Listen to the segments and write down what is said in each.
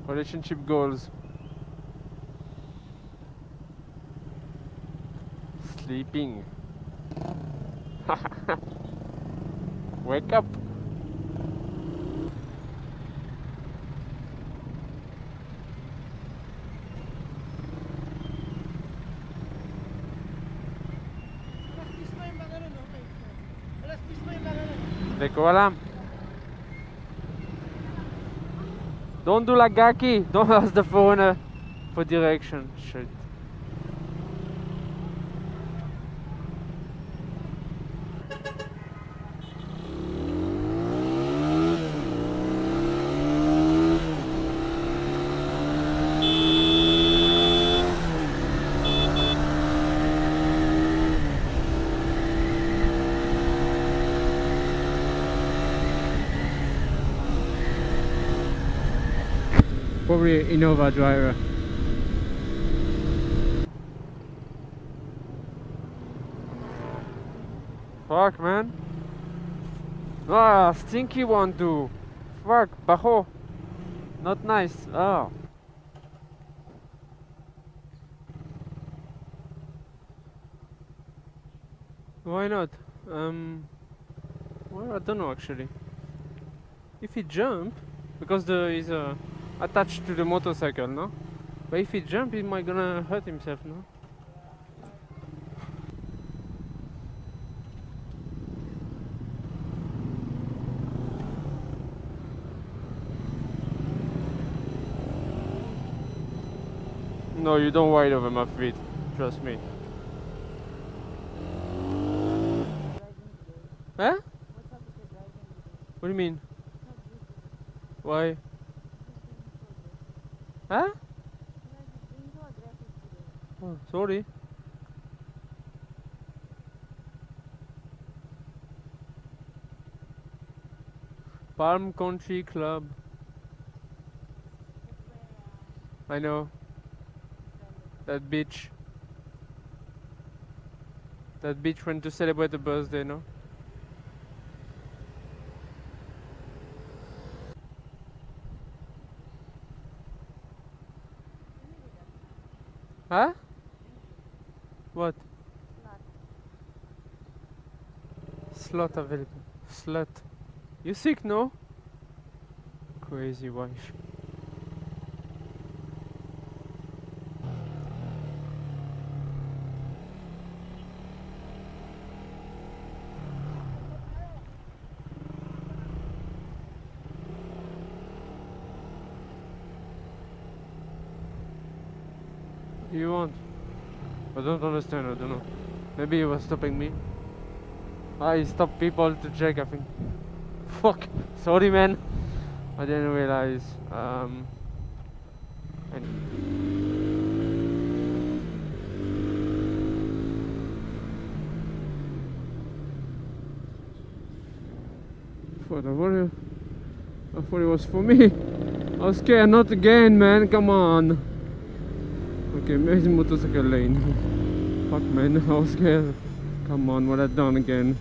Relationship goals. Sleeping. Wake up. Ecco, voilà. Don't do like Gaki. Don't ask the phone for direction. Shit. Probably Innova driver. Fuck, man. Ah, stinky one too. Fuck, bajo. Not nice. Oh. Why not? Well, I don't know actually. If he jump, because he's attached to the motorcycle, no? But if he jump, he might gonna hurt himself, no? No, you don't ride over my feet. Trust me. Huh? What do you mean? Why? Huh? Oh, sorry. Palm Country Club. I know. That bitch. That bitch went to celebrate a birthday, no? Huh? What? Slot available. Slut. You sick, no? Crazy wife. You want? I don't understand, I don't know. Maybe he was stopping me. Ah, he stopped people to check, I think. Fuck! Sorry, man! I didn't realize. I thought it was for me. I was scared, not again, man, come on. Okay, maybe the motorcycle lane. Fuck, man, I was scared. Come on, what I done again?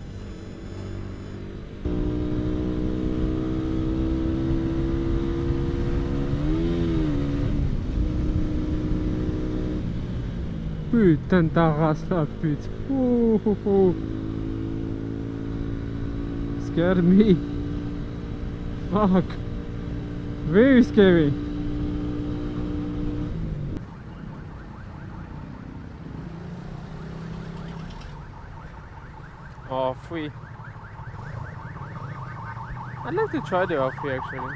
Putain de ta race là, putain. Oh, oh, oh. Scared me. Fuck. Very scary. Oh, free. I'd like to try the off-free actually.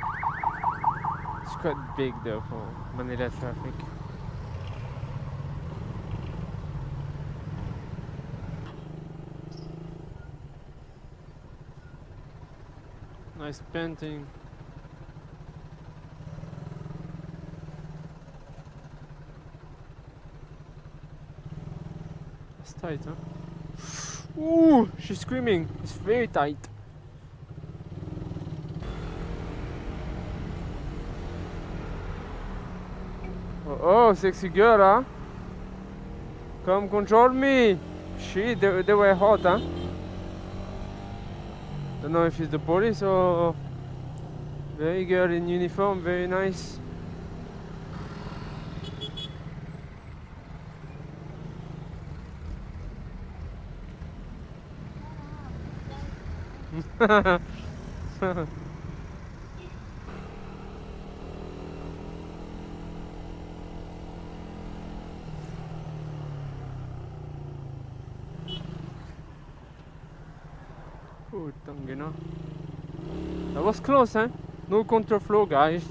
It's quite big though for Manila traffic. Nice painting. It's tight, huh? Ooh, she's screaming. It's very tight. Oh, sexy girl, huh? Come control me. Shit, they were hot, huh? Don't know if it's the police or very girl in uniform, very nice. Puttana. That was close, eh? No counterflow, guys.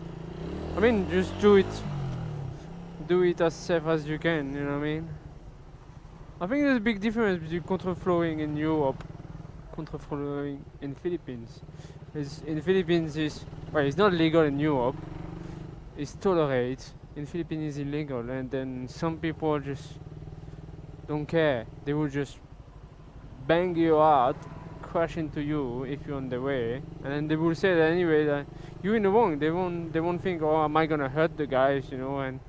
I mean, just do it as safe as you can, you know what I mean? I think there's a big difference between counterflowing in Europe, counterflowing in Philippines. In Philippines well, it's not legal in Europe. It's tolerated. In Philippines, it's illegal, and then some people just don't care. They will just bang you out, crash into you if you're on the way, and then they will say that anyway that you're in the wrong. They won't think, oh, am I gonna hurt the guys, you know, and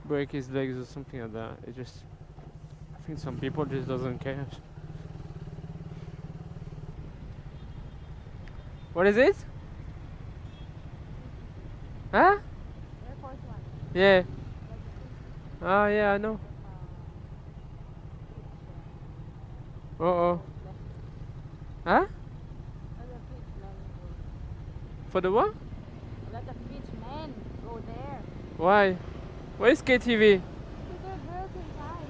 break his legs or something like that. I think some people just doesn't care. What is it? Huh? Yeah. Ah, yeah, I know. Uh-oh. Huh? For the what? Let the rich men go there. Why? Where is KTV? Because there are girls inside.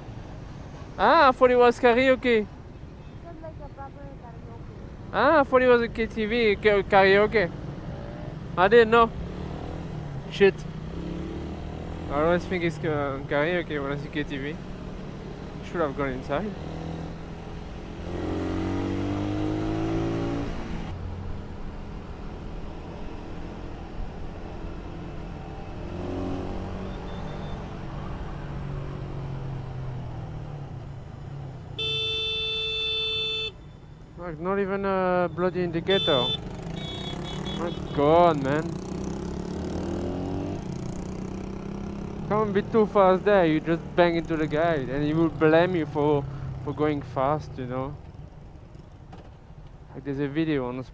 Ah, I thought it was karaoke. It's just like a proper karaoke. Ah, I thought it was a KTV, karaoke. I didn't know. Shit. I always think it's karaoke when I see KTV. Should have gone inside. Like, not even a bloody indicator. My god, man. Can't be too fast there, you just bang into the guy and he will blame you for going fast, you know. Like, there's a video on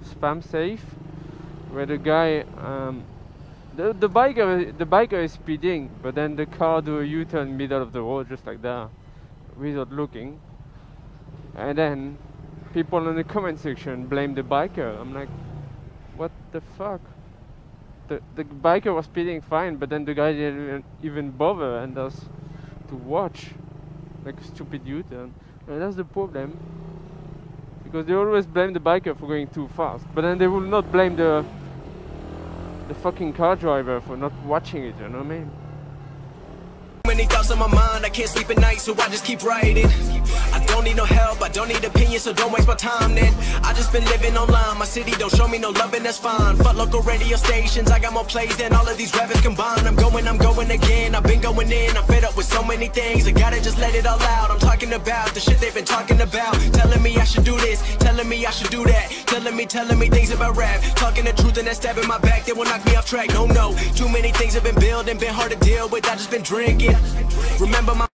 Spam Safe where the guy the biker is speeding, but then the car do a U-turn in the middle of the road just like that without looking. And then people in the comment section blame the biker. I'm like, what the fuck? The biker was speeding fine, but then the guy didn't even bother and us to watch like a stupid U-turn. And that's the problem, because they always blame the biker for going too fast, but then they will not blame the fucking car driver for not watching it, you know what I mean? Many thoughts on my mind, I can't sleep at night, so I just keep writing. I don't need no help, I don't need opinions, so don't waste my time then. I just been living online, my city don't show me no love and that's fine. Fuck local radio stations, I got more plays than all of these rappers combined. I'm going again, I've been going in, I'm fed up with so many things, I gotta just let it all out. I'm talking about the shit they've been talking about, telling me I should do this, telling me I should do that, telling me things about rap, talking the truth and that stab in my back, they will knock me off track. No, too many things have been building, been hard to deal with, I just been drinking. Remember my